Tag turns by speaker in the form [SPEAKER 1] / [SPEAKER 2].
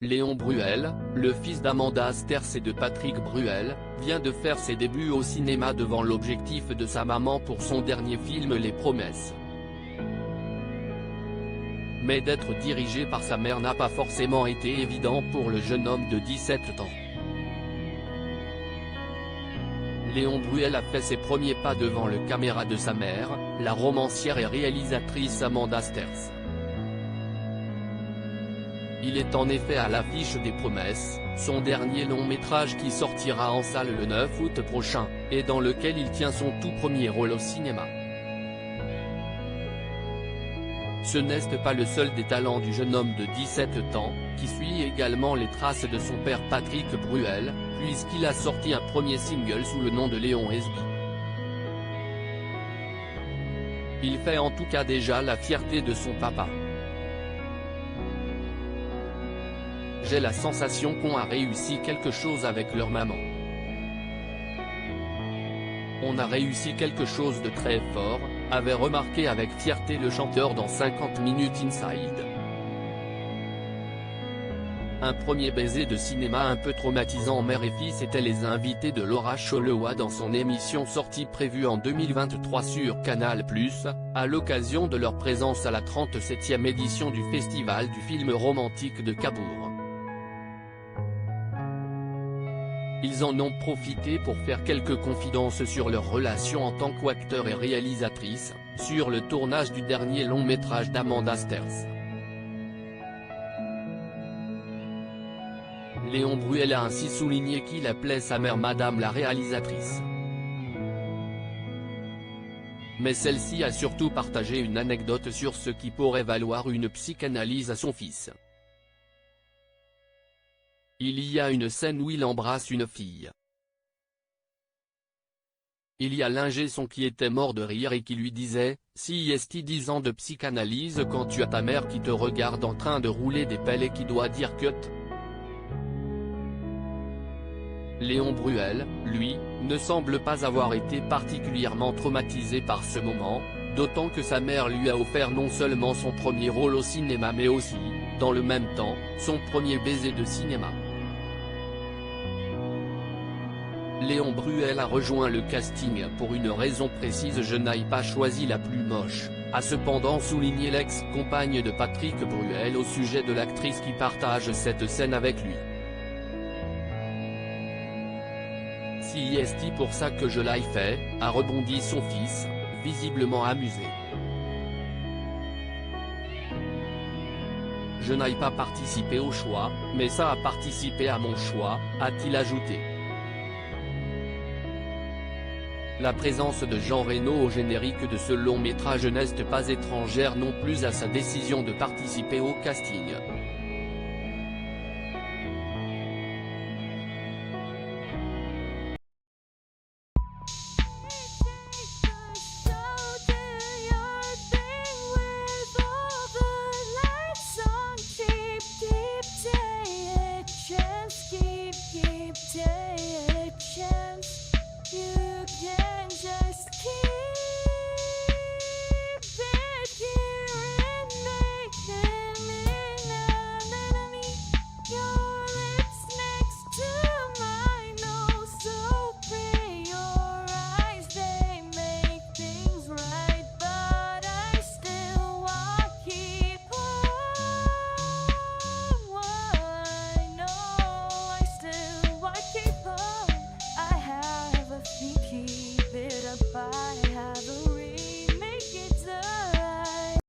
[SPEAKER 1] Léon Bruel, le fils d'Amanda Sters et de Patrick Bruel, vient de faire ses débuts au cinéma devant l'objectif de sa maman pour son dernier film Les Promesses. Mais d'être dirigé par sa mère n'a pas forcément été évident pour le jeune homme de 17 ans. Léon Bruel a fait ses premiers pas devant le caméra de sa mère, la romancière et réalisatrice Amanda Sters. Il est en effet à l'affiche des Promesses, son dernier long métrage qui sortira en salle le 9 août prochain, et dans lequel il tient son tout premier rôle au cinéma. Ce n'est pas le seul des talents du jeune homme de 17 ans, qui suit également les traces de son père Patrick Bruel, puisqu'il a sorti un premier single sous le nom de Léon SB. Il fait en tout cas déjà la fierté de son papa. J'ai la sensation qu'on a réussi quelque chose avec leur maman. On a réussi quelque chose de très fort, avait remarqué avec fierté le chanteur dans 50 Minutes Inside. Un premier baiser de cinéma un peu traumatisant. Mère et fils étaient les invités de Laura Cholewa dans son émission sortie prévue en 2023 sur Canal+, à l'occasion de leur présence à la 37e édition du Festival du film romantique de Cabourg. Ils en ont profité pour faire quelques confidences sur leur relation en tant qu'acteur et réalisatrice, sur le tournage du dernier long métrage d'Amanda Sters. Léon Bruel a ainsi souligné qu'il appelait sa mère Madame la réalisatrice. Mais celle-ci a surtout partagé une anecdote sur ce qui pourrait valoir une psychanalyse à son fils. Il y a une scène où il embrasse une fille. Il y a l'ingé son qui était mort de rire et qui lui disait « Si est 10 ans de psychanalyse quand tu as ta mère qui te regarde en train de rouler des pelles et qui doit dire cut ». Léon Bruel, lui, ne semble pas avoir été particulièrement traumatisé par ce moment, d'autant que sa mère lui a offert non seulement son premier rôle au cinéma mais aussi, dans le même temps, son premier baiser de cinéma. Léon Bruel a rejoint le casting pour une raison précise. Je n'ai pas choisi la plus moche, a cependant souligné l'ex-compagne de Patrick Bruel au sujet de l'actrice qui partage cette scène avec lui. Si est pour ça que je l'ai fait, a rebondi son fils, visiblement amusé. Je n'ai pas participé au choix, mais ça a participé à mon choix, a-t-il ajouté. La présence de Jean Reno au générique de ce long métrage n'est pas étrangère non plus à sa décision de participer au casting.